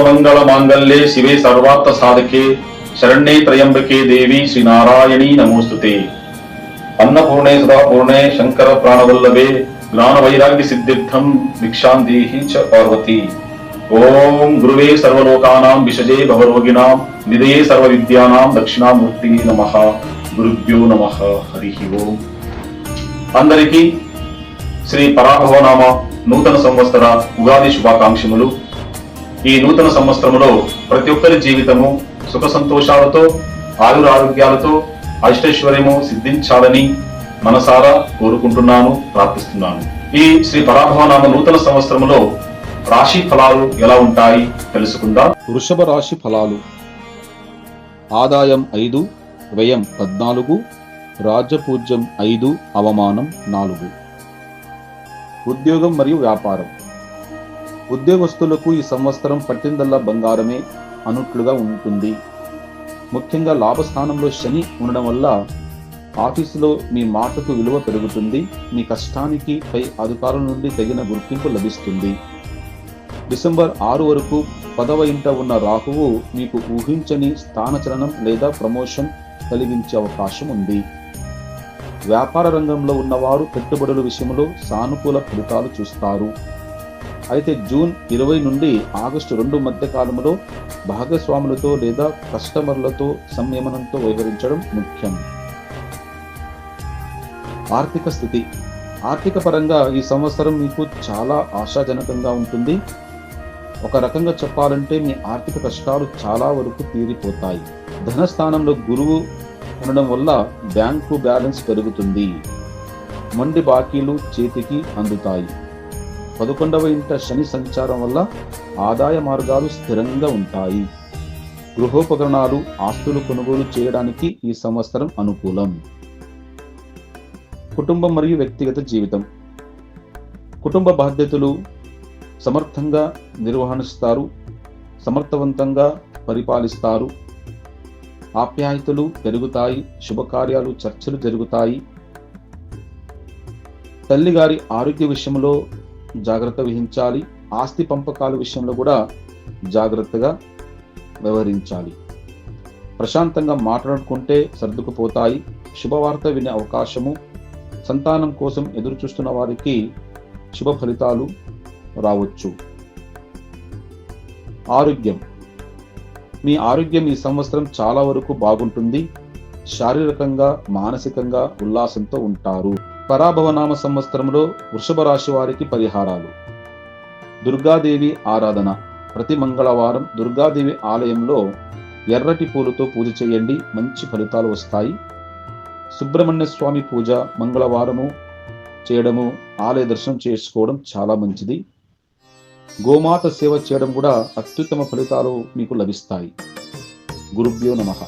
సర్వమంగళ మాంగళ్యే శివే సర్వార్థ సాధకే శరణ్యే త్రయంబకే దేవి శ్రీ నారాయణీ నమోస్తుతే. అన్నపూర్ణే సదాపూర్ణే శంకర ప్రాణవల్లభే జ్ఞాన వైరాగ్య సిద్ధిర్థం భిక్షాందేహి చ పార్వతి. ఓం గురువే సర్వలోకానాం విషజే భవరోగిణాం నిధయే సర్వ విద్యానాం దక్షిణామూర్తి నమః. గురుభ్యో నమః. హరి ఓం. అందరికీ శ్రీ పరాభవనామ నూతన సంవత్సర ఉగాది శుభాకాంక్షలు. ఈ నూతన సంవత్సరంలో ప్రతి ఒక్కరి జీవితము సుఖ సంతోషాలతో ఆయురారోగ్యాలతో అష్టైశ్వర్యము సిద్ధించాలని మనసారా కోరుకుంటున్నాను, ప్రార్థిస్తున్నాను. ఈ శ్రీ పరాభవనామ నూతన సంవత్సరంలో రాశి ఫలాలు ఎలా ఉంటాయి తెలుసుకుందాం. వృషభ రాశి ఫలాలు. ఆదాయం 5, వ్యయం 14, రాజ్యపూజ్యం 5, అవమానం 4. ఉద్యోగం మరియు వ్యాపారం. ఉద్యోగస్తులకు ఈ సంవత్సరం పట్టిందల్లా బంగారమే అన్నట్లుగా ఉంటుంది. ముఖ్యంగా లాభస్థానంలో శని ఉండడం వల్ల ఆఫీసులో మీ మాటకు విలువ పెరుగుతుంది. మీ కష్టానికి పై అధికారుల నుండి తగిన గుర్తింపు లభిస్తుంది. డిసెంబర్ 6 వరకు 10వ ఇంట ఉన్న రాహువు మీకు ఊహించని స్థానచలనం లేదా ప్రమోషన్ కలిగించే అవకాశం ఉంది. వ్యాపార రంగంలో ఉన్నవారు పెట్టుబడుల విషయంలో సానుకూల ఫలితాలు చూస్తారు. అయితే జూన్ 20 నుండి ఆగస్టు 2 మధ్య కాలంలో భాగస్వాములతో లేదా కస్టమర్లతో సంయమనంతో వ్యవహరించడం ముఖ్యం. ఆర్థిక స్థితి. ఆర్థిక పరంగా ఈ సంవత్సరం మీకు చాలా ఆశాజనకంగా ఉంటుంది. ఒక రకంగా చెప్పాలంటే మీ ఆర్థిక కష్టాలు చాలా వరకు తీరిపోతాయి. ధనస్థానంలో గురువు ఉండడం వల్ల బ్యాంకు బ్యాలెన్స్ పెరుగుతుంది. మొండి బాకీలు చేతికి అందుతాయి. 11వ ఇంట శని సంచారం వల్ల ఆదాయ మార్గాలు స్థిరంగా ఉంటాయి. గృహోపకరణాలు, ఆస్తులు కొనుగోలు చేయడానికి ఈ సంవత్సరం అనుకూలం. కుటుంబం మరియు వ్యక్తిగత జీవితం. కుటుంబ బాధ్యతలు సమర్థంగా నిర్వహిస్తారు, సమర్థవంతంగా పరిపాలిస్తారు. ఆప్యాయతలు పెరుగుతాయి, శుభకార్యాలు, చర్చలు జరుగుతాయి. తల్లిగారి ఆరోగ్య విషయంలో జాగ్రత్త వహించాలి. ఆస్తి పంపకాల విషయంలో కూడా జాగ్రత్తగా వ్యవహరించాలి. ప్రశాంతంగా మాట్లాడుకుంటే సర్దుకుపోతాయి. శుభవార్త వినే అవకాశము. సంతానం కోసం ఎదురు చూస్తున్న వారికి శుభ ఫలితాలు రావచ్చు. ఆరోగ్యం. మీ ఆరోగ్యం ఈ సంవత్సరం చాలా వరకు బాగుంటుంది. శారీరకంగా, మానసికంగా ఉల్లాసంతో ఉంటారు. పరాభవనామ సంవత్సరంలో వృషభ రాశి వారికి పరిహారాలు. దుర్గాదేవి ఆరాధన. ప్రతి మంగళవారం దుర్గాదేవి ఆలయంలో ఎర్రటి పూలతో పూజ చేయండి, మంచి ఫలితాలు వస్తాయి. సుబ్రహ్మణ్య స్వామి పూజ మంగళవారము చేయడము, ఆలయ దర్శనం చేసుకోవడం చాలా మంచిది. గోమాత సేవ చేయడం కూడా అత్యుత్తమ ఫలితాలు మీకు లభిస్తాయి. గురుభ్యో నమః.